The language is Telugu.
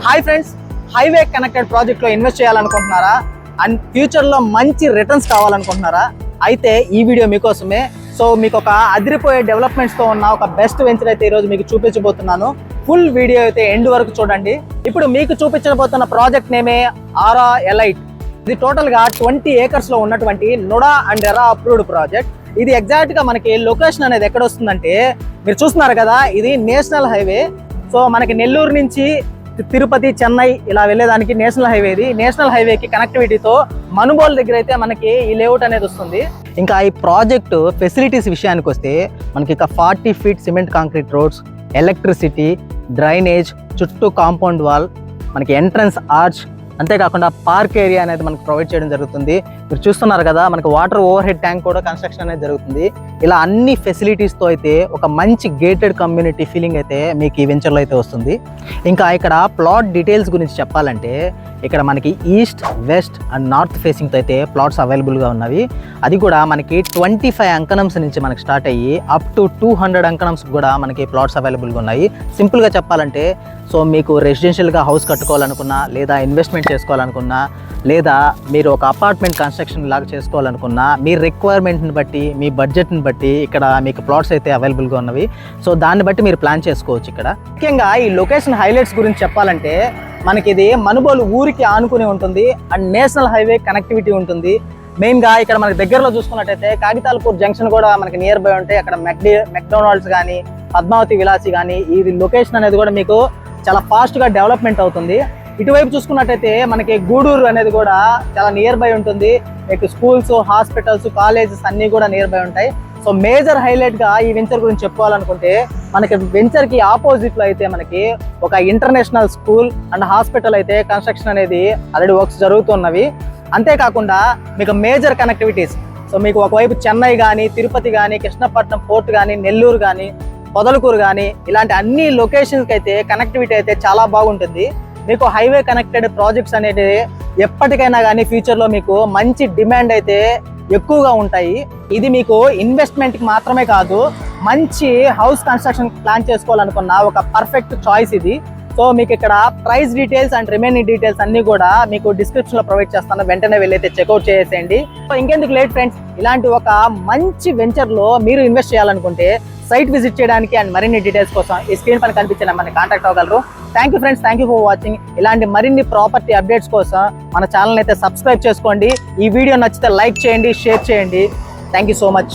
హాయ్ ఫ్రెండ్స్, హైవే కనెక్టెడ్ ప్రాజెక్ట్లో ఇన్వెస్ట్ చేయాలనుకుంటున్నారా అండ్ ఫ్యూచర్లో మంచి రిటర్న్స్ కావాలనుకుంటున్నారా? అయితే ఈ వీడియో మీకోసమే. సో మీకు ఒక అదిరిపోయే డెవలప్మెంట్స్తో ఉన్న ఒక బెస్ట్ వెంచర్ అయితే ఈరోజు మీకు చూపించబోతున్నాను. ఫుల్ వీడియో అయితే ఎండ్ వరకు చూడండి. ఇప్పుడు మీకు చూపించబోతున్న ప్రాజెక్ట్ నేమే ఆరా ఎలైట్. ఇది టోటల్గా 20 acres లో ఉన్నటువంటి నుడా అండ్ ఎరా అప్రూవ్డ్ ప్రాజెక్ట్. ఇది ఎగ్జాక్ట్గా మనకి లొకేషన్ అనేది ఎక్కడ వస్తుందంటే, మీరు చూస్తున్నారు కదా, ఇది నేషనల్ హైవే. సో మనకి నెల్లూరు నుంచి తిరుపతి, చెన్నై ఇలా వెళ్ళేదానికి నేషనల్ హైవే. ఇది నేషనల్ హైవేకి కనెక్టివిటీతో మనుబోలు దగ్గర అయితే మనకి ఈ లేఅవుట్ అనేది వస్తుంది. ఇంకా ఈ ప్రాజెక్టు ఫెసిలిటీస్ విషయానికి వస్తే మనకి ఇక 40 feet cement concrete roads, electricity, drainage, చుట్టూ కాంపౌండ్ వాల్, మనకి ఎంట్రన్స్ ఆర్చ్, అంతేకాకుండా పార్క్ ఏరియా అనేది మనకు ప్రొవైడ్ చేయడం జరుగుతుంది. మీరు చూస్తున్నారు కదా, మనకి వాటర్ ఓవర్ హెడ్ ట్యాంక్ కూడా కన్స్ట్రక్షన్ అనేది జరుగుతుంది. ఇలా అన్ని ఫెసిలిటీస్తో అయితే ఒక మంచి గేటెడ్ కమ్యూనిటీ ఫీలింగ్ అయితే మీకు ఈ వెంచర్లో అయితే వస్తుంది. ఇంకా ఇక్కడ ప్లాట్ డీటెయిల్స్ గురించి చెప్పాలంటే, ఇక్కడ మనకి ఈస్ట్, వెస్ట్ అండ్ నార్త్ ఫేసింగ్తో అయితే ప్లాట్స్ అవైలబుల్గా ఉన్నవి. అది కూడా మనకి 25 అంకణమ్స్ నుంచి మనకి స్టార్ట్ అయ్యి అప్ టు 200 అంకణమ్స్ కూడా మనకి ప్లాట్స్ అవైలబుల్గా ఉన్నాయి. సింపుల్గా చెప్పాలంటే, సో మీకు రెసిడెన్షియల్గా హౌస్ కట్టుకోవాలనుకున్నా, లేదా ఇన్వెస్ట్మెంట్ చేసుకోవాలనుకున్నా, లేదా మీరు ఒక అపార్ట్మెంట్ కన్స్ట్రక్షన్ లాగా చేసుకోవాలనుకున్నా, మీ రిక్వైర్మెంట్ని బట్టి, మీ బడ్జెట్ని బట్టి ఇక్కడ మీకు ప్లాట్స్ అయితే అవైలబుల్గా ఉన్నవి. సో దాన్ని బట్టి మీరు ప్లాన్ చేసుకోవచ్చు. ఇక్కడ ముఖ్యంగా ఈ లొకేషన్ హైలైట్స్ గురించి చెప్పాలంటే, మనకి ఇది మనుబోలు ఊరికి ఆనుకుని ఉంటుంది అండ్ నేషనల్ హైవే కనెక్టివిటీ ఉంటుంది. మెయిన్గా ఇక్కడ మనకి దగ్గరలో చూసుకున్నట్టయితే కాగితాలపూర్ జంక్షన్ కూడా మనకి నియర్ బై ఉంటాయి. అక్కడ మెక్డొనాల్డ్స్ కానీ, పద్మావతి విలాసి కానీ, ఈ లొకేషన్ అనేది కూడా మీకు చాలా ఫాస్ట్గా డెవలప్మెంట్ అవుతుంది. ఇటువైపు చూసుకున్నట్టయితే మనకి గూడూరు అనేది కూడా చాలా నియర్ బై ఉంటుంది. మీకు స్కూల్స్, హాస్పిటల్స్, కాలేజెస్ అన్నీ కూడా నియర్ బై ఉంటాయి. సో మేజర్ హైలైట్గా ఈ వెంచర్ గురించి చెప్పుకోవాలనుకుంటే, మనకి వెంచర్కి ఆపోజిట్లో అయితే మనకి ఒక ఇంటర్నేషనల్ స్కూల్ అండ్ హాస్పిటల్ అయితే కన్స్ట్రక్షన్ అనేది ఆల్రెడీ వర్క్స్ జరుగుతున్నవి. అంతేకాకుండా మీకు మేజర్ కనెక్టివిటీస్, సో మీకు ఒకవైపు చెన్నై కానీ, తిరుపతి కానీ, కృష్ణపట్నం పోర్ట్ కానీ, నెల్లూరు కానీ, పొదలకూరు కానీ, ఇలాంటి అన్ని లొకేషన్స్కి అయితే కనెక్టివిటీ అయితే చాలా బాగుంటుంది. మీకు హైవే కనెక్టెడ్ ప్రాజెక్ట్స్ అనేది ఎప్పటికైనా కానీ ఫ్యూచర్లో మీకు మంచి డిమాండ్ అయితే ఎక్కువగా ఉంటాయి. ఇది మీకు ఇన్వెస్ట్మెంట్కి మాత్రమే కాదు, మంచి హౌస్ కన్స్ట్రక్షన్ ప్లాన్ చేసుకోవాలనుకున్న ఒక పర్ఫెక్ట్ చాయిస్ ఇది. సో మీకు ఇక్కడ price details and remaining details అన్నీ కూడా మీకు డిస్క్రిప్షన్లో ప్రొవైడ్ చేస్తాను. వెంటనే వెళ్ళైతే చెక్అవుట్ చేసేయండి. సో ఇంకెందుకు లేట్ ఫ్రెండ్స్, ఇలాంటి ఒక మంచి వెంచర్లో మీరు ఇన్వెస్ట్ చేయాలనుకుంటే సైట్ విజిట్ చేయడానికి అండ్ మరిన్ని డీటెయిల్స్ కోసం ఈ స్క్రీన్ పైన కనిపించే నెంబర్ని కాంటాక్ట్ అవ్వగలరు. Thank you friends, thank you for watching. ఇలాంటి మరిన్ని ప్రాపర్టీ అప్డేట్స్ కోసం మన ఛానల్ అయితే సబ్స్క్రైబ్ చేసుకోండి. ఈ వీడియో నచ్చితే లైక్ చేయండి, షేర్ చేయండి. Thank you so much.